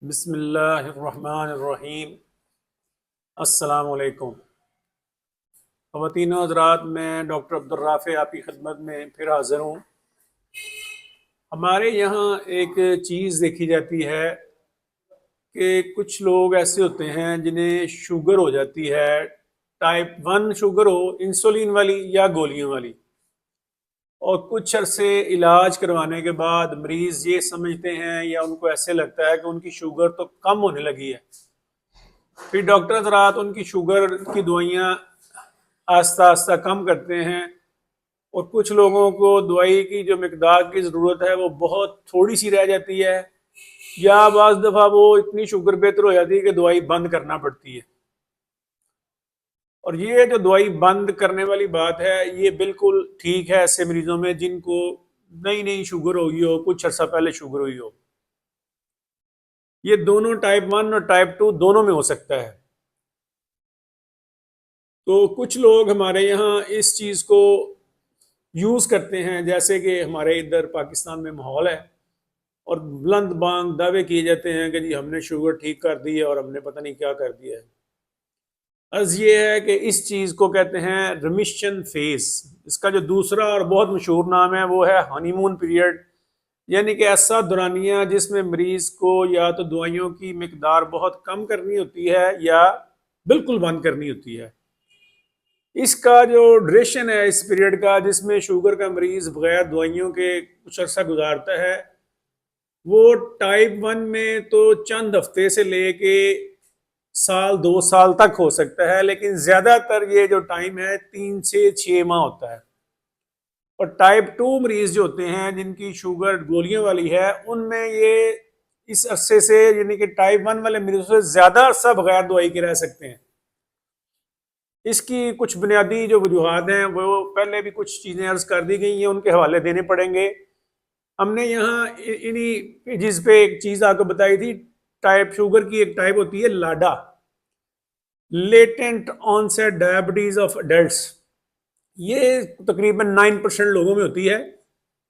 बिस्मिल्लाहिर्रहमानिर्रहीम। अस्सलामुअलैकुम ख़वातीन व हज़रात, मैं डॉक्टर अब्दुर्राफ़ी आपकी खिदमत में फिर हाज़िर हूँ। हमारे यहाँ एक चीज़ देखी जाती है कि कुछ लोग ऐसे होते हैं जिन्हें शुगर हो जाती है, टाइप 1 शुगर हो, इंसुलिन वाली या गोलियों वाली। और कुछ अरसे इलाज करवाने के बाद मरीज़ ये समझते हैं या उनको ऐसे लगता है कि उनकी शुगर तो कम होने लगी है। फिर डॉक्टर हज़रात उनकी शुगर की दवाइयाँ आस्ता आस्ता कम करते हैं, और कुछ लोगों को दवाई की जो मिकदार की ज़रूरत है वो बहुत थोड़ी सी रह जाती है, या बाज़ दफ़ा वो इतनी शुगर बेहतर हो जाती है कि दवाई बंद करना पड़ती है। और ये जो दवाई बंद करने वाली बात है, ये बिल्कुल ठीक है ऐसे मरीजों में जिनको नई नई शुगर हुई हो, कुछ अर्सा पहले शुगर हुई हो। ये दोनों टाइप 1 और टाइप 2 दोनों में हो सकता है। तो कुछ लोग हमारे यहाँ इस चीज़ को यूज़ करते हैं, जैसे कि हमारे इधर पाकिस्तान में माहौल है और बुलंद बांग दावे किए जाते हैं कि जी हमने शुगर ठीक कर दी है और हमने पता नहीं क्या कर दिया है। अर्ज ये है कि इस चीज़ को कहते हैं रिमिशन फेज। इसका जो दूसरा और बहुत मशहूर नाम है वो है हनीमून पीरियड, यानी कि ऐसा दौरानिया जिसमें मरीज को या तो दवाइयों की मिकदार बहुत कम करनी होती है या बिल्कुल बंद करनी होती है। इसका जो ड्यूरेशन है इस पीरियड का, जिसमें शुगर का मरीज बगैर दवाइयों के कुछ अर्सा गुजारता है, वो टाइप 1 में तो चंद हफ्ते से लेके साल 2 साल तक हो सकता है, लेकिन ज्यादातर ये जो टाइम है 3 से 6 माह होता है। और टाइप 2 मरीज जो होते हैं जिनकी शुगर गोलियों वाली है, उनमें ये इस अरसे से, यानी कि टाइप 1 वाले मरीजों से ज्यादा अरसा बगैर दवाई के रह सकते हैं। इसकी कुछ बुनियादी जो वजूहत हैं वो पहले भी कुछ चीज़ें अर्ज कर दी गई हैं, उनके हवाले देने पड़ेंगे। हमने यहाँ इन्हीं पेजेस पे एक चीज़ आपको बताई थी। टाइप शुगर की एक टाइप होती है LADA, latent onset diabetes of adults. ये तकरीबन 9% लोगों में होती है,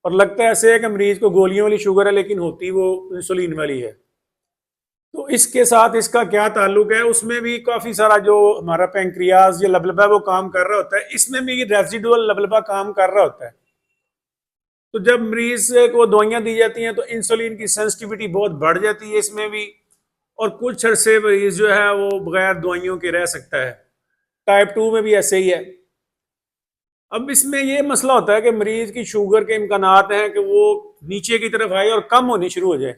और लगता है ऐसे है कि मरीज को गोलियों वाली शुगर है लेकिन होती वो इंसुलिन वाली है। तो इसके साथ इसका क्या ताल्लुक है, उसमें भी काफ़ी सारा जो हमारा पैंक्रियाज या लबलबा वो काम कर रहा होता है, इसमें भी रेजिडुअल लबलबा काम कर रहा होता है। तो जब मरीज को दवाइयाँ दी जाती हैं तो इंसुलिन की सेंसिटिविटी बहुत बढ़ जाती है इसमें भी, और कुछ अरसे मरीज जो है वो बगैर दवाइयों के रह सकता है। टाइप 2 में भी ऐसे ही है। अब इसमें ये मसला होता है कि मरीज की शुगर के इम्कानात हैं कि वो नीचे की तरफ आए और कम होनी शुरू हो जाए।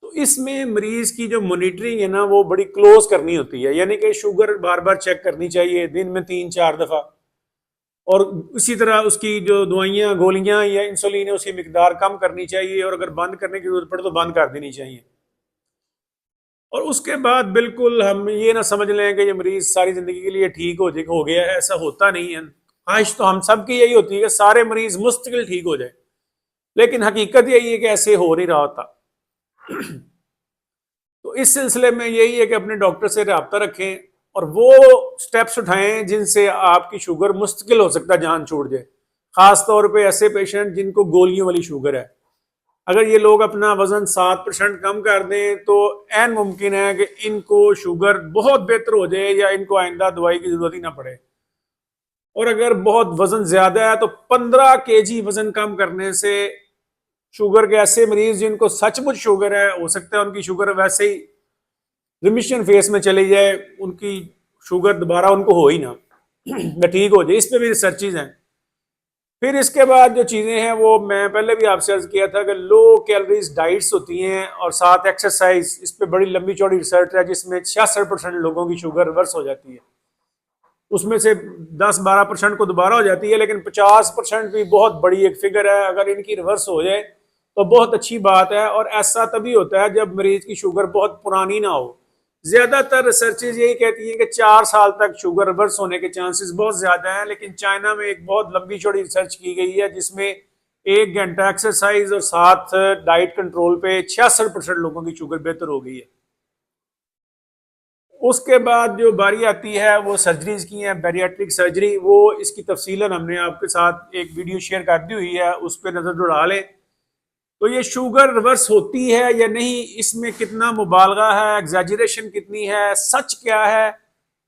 तो इसमें मरीज की जो मॉनिटरिंग है ना वो बड़ी क्लोज करनी होती है, यानी कि शुगर बार बार चेक करनी चाहिए, दिन में 3-4 दफ़ा। और इसी तरह उसकी जो दवाइयाँ गोलियाँ या इंसुलिन है उसकी मिकदार कम करनी चाहिए, और अगर बंद करने की जरूरत पड़े तो बंद कर देनी चाहिए। और उसके बाद बिल्कुल हम ये ना समझ लें कि ये मरीज सारी जिंदगी के लिए ठीक हो गया है, ऐसा होता नहीं है। ख्वाहिश तो हम सब की यही होती है कि सारे मरीज मुस्तकिल ठीक हो जाए, लेकिन हकीकत यही है कि ऐसे हो नहीं रहा होता। तो इस सिलसिले में यही है कि अपने डॉक्टर से रब्ता रखें और वो स्टेप्स उठाएं जिनसे आपकी शुगर मुस्तकिल हो सकता है जान छूट जाए। खास तौर पे ऐसे पेशेंट जिनको गोलियों वाली शुगर है, अगर ये लोग अपना वजन 7% कम कर दें तो ऐन मुमकिन है कि इनको शुगर बहुत बेहतर हो जाए या इनको आइंदा दवाई की जरूरत ही ना पड़े। और अगर बहुत वजन ज्यादा है तो 15 kg वजन कम करने से शुगर के ऐसे मरीज जिनको सचमुच शुगर है, हो सकता है उनकी शुगर वैसे ही रिमिशन फेस में चली जाए, उनकी शुगर दोबारा उनको हो ही ना या ठीक हो जाए। इस पे भी रिसर्चेज हैं। फिर इसके बाद जो चीज़ें हैं वो मैं पहले भी आपसे अर्ज किया था कि लो कैलोरीज डाइट्स होती हैं और साथ एक्सरसाइज। इस पे बड़ी लंबी चौड़ी रिसर्च है जिसमें 66% लोगों की शुगर रिवर्स हो जाती है। उसमें से 10-12% को दोबारा हो जाती है, लेकिन 50% भी बहुत बड़ी एक फिगर है। अगर इनकी रिवर्स हो जाए तो बहुत अच्छी बात है, और ऐसा तभी होता है जब मरीज की शुगर बहुत पुरानी ना हो। ज्यादातर रिसर्चेज यही कहती हैं कि 4 साल तक शुगर रिवर्स होने के चांसेस बहुत ज्यादा हैं, लेकिन चाइना में एक बहुत लंबी चौड़ी रिसर्च की गई है जिसमें 1 घंटा एक्सरसाइज और साथ डाइट कंट्रोल पे 66% लोगों की शुगर बेहतर हो गई है। उसके बाद जो बारी आती है वो सर्जरीज की है, बैरियाट्रिक सर्जरी। वो इसकी तफसीलन हमने आपके साथ एक वीडियो शेयर कर दी हुई है, उस पर नज़र दौड़ा लें। तो ये शुगर रिवर्स होती है या नहीं, इसमें कितना मुबालगा है, एग्जैजरेशन कितनी है, सच क्या है,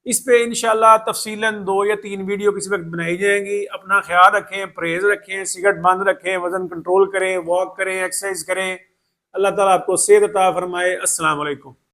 इस पे इंशाल्लाह तफसीलन 2 या 3 वीडियो किसी वक्त बनाई जाएंगी। अपना ख्याल रखें, परहेज रखें, सिगरेट बंद रखें, वजन कंट्रोल करें, वॉक करें, एक्सरसाइज करें। अल्लाह ताला आपको सेहत अता फरमाए। अस्सलाम वालेकुम।